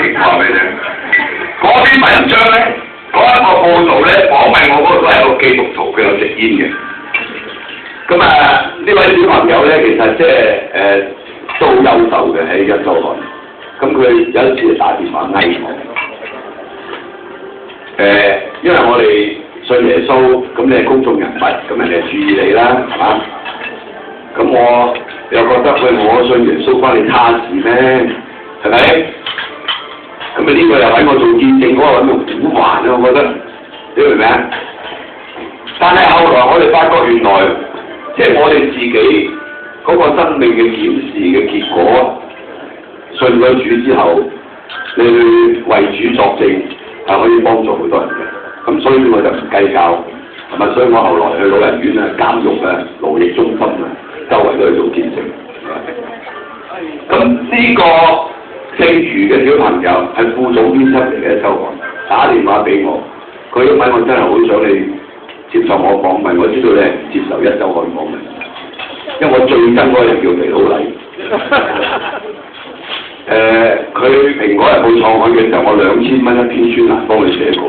情況俾你聽。嗰篇文章咧，嗰一個報道咧，訪問我嗰個都係一個基督徒，佢有食煙嘅。咁呢位小朋友咧，其實即係都好優秀嘅喺壹週刊。咁佢有一次就打電話嗌我，因為我哋信耶穌，咁你係公眾人物，咁人哋注意你啦，係嘛？咁我又覺得我信耶穌關你差事咩？係咪？咁呢個又揾我做見證，嗰個揾我苦還啊！我覺得，你明唔明啊？但係後來我哋發覺原來，即係我哋自己嗰個生命嘅檢視嘅結果，信咗主之後，你去為主作證係可以幫助好多人嘅。咁所以我就唔計較，係咪？所以我後來去老人院啊、監獄啊、勞役中心啊，周圍都去做見證。咁呢個姓余嘅小朋友係副總編輯嚟嘅，壹週刊打電話俾我，佢因為我真係好想你接受我訪問，我知道你係唔接受壹週刊訪問，因為我最憎嗰個人叫肥佬黎。佢蘋果日報創刊嘅時候，我2000蚊一篇專欄幫佢寫稿，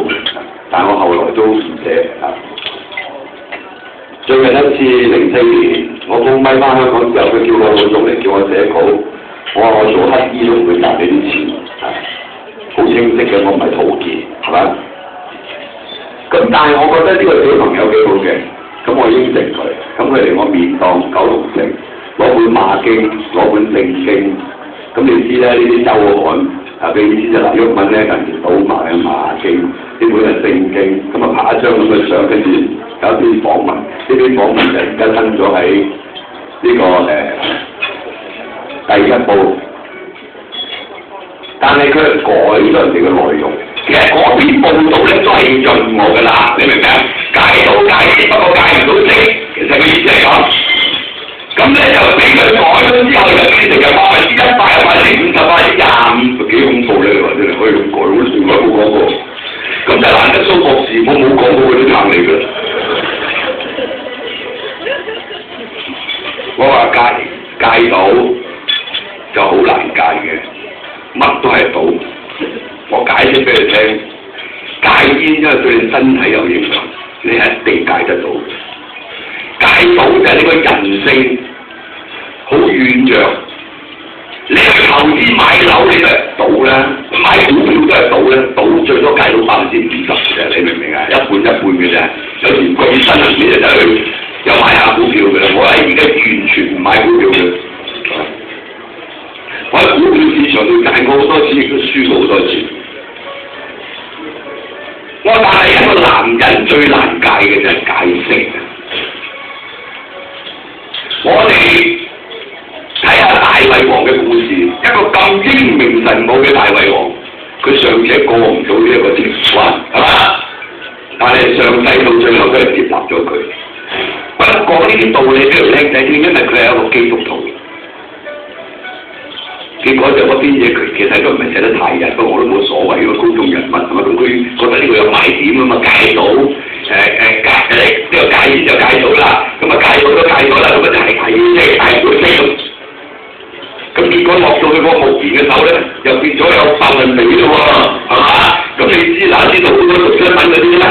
但係我後來都唔寫啊。最近一次04年，我封咪翻香港之後，佢叫我老總嚟叫我寫稿。我話我做乞衣都唔會賺你啲錢，好清晰嘅，我唔係陶傑，係咪？咁但係我覺得呢個小朋友幾好嘅，咁我應承佢，咁佢嚟我面檔9龍城攞本馬經，攞本聖經，咁你知咧呢啲週刊啊，俾你知就嗱，毓民咧近年倒賣嘅馬經，呢本係聖經，咁啊拍一張咁嘅相，跟住有一篇訪問，呢篇訪問就而家登咗喺呢個第一報，但係佢係改咗人哋嘅內容。其實嗰篇報導咧都係潤我㗎啦，你明唔明啊？戒到戒，不過戒唔到色，其實個意思係咁。咁咧就俾佢改咗之後，就變成有100%、50%、25%，幾恐怖咧？你話真係可以咁改，我從來冇講過。咁就難得蘇博士，我冇講過嗰啲撐嚟㗎。我話戒到。就好難戒嘅，乜都係賭。我解釋俾你聽，戒煙因為對你身體有影響，你係一定戒得到。戒賭就係你個人性好軟弱，你去投資買樓你就係賭啦，買股票都係賭啦，賭最多戒到50%嘅，你明唔明啊？一半嘅啫，有時貴新人哋就去又買下股票嘅啦，我係而家完全唔買股票嘅。我喺股票市場度賺過好多錢，亦都輸過好多錢。我但係一個男人最難戒嘅就係戒色。我哋睇下大衛王嘅故事，一個咁英明神武嘅大衛王，佢尚且過唔到呢一個情關，係嘛？但係上帝到最後都係接納咗佢。不過講呢啲道理俾條靚仔聽，因為佢係一個基督徒。結果就嗰篇嘢，佢其實都唔係寫得太日，不過我都冇所謂，因為公眾人物係嘛，咁佢覺得呢個有賣點啊嘛，戒到呢個戒煙就戒到啦，咁啊戒到都戒咗啦，咁啊就係即係大杯飛咁結果落到去嗰個木棉嘅手咧，又變咗有100%咯喎，係嘛？咁你知嗱，呢度好多讀新聞嗰啲咧，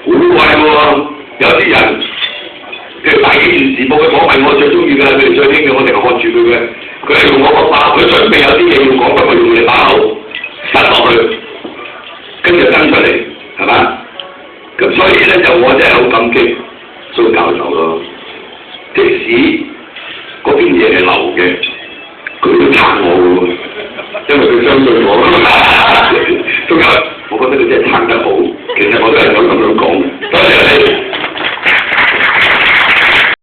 好怪喎，有啲人嘅大紀元時報嘅訪問我最中意㗎，佢哋最興嘅，我成日看住佢嘅。佢係用我個把，佢準備有啲嘢要講，不過用你把口塞落去，跟住登出嚟，係嘛？咁所以咧就我真係好感激蘇教授咯。即使嗰篇嘢係流嘅，佢都撐我嘅喎，因為佢相信我。蘇教授，我覺得佢真係撐得好。其實我都係想咁樣講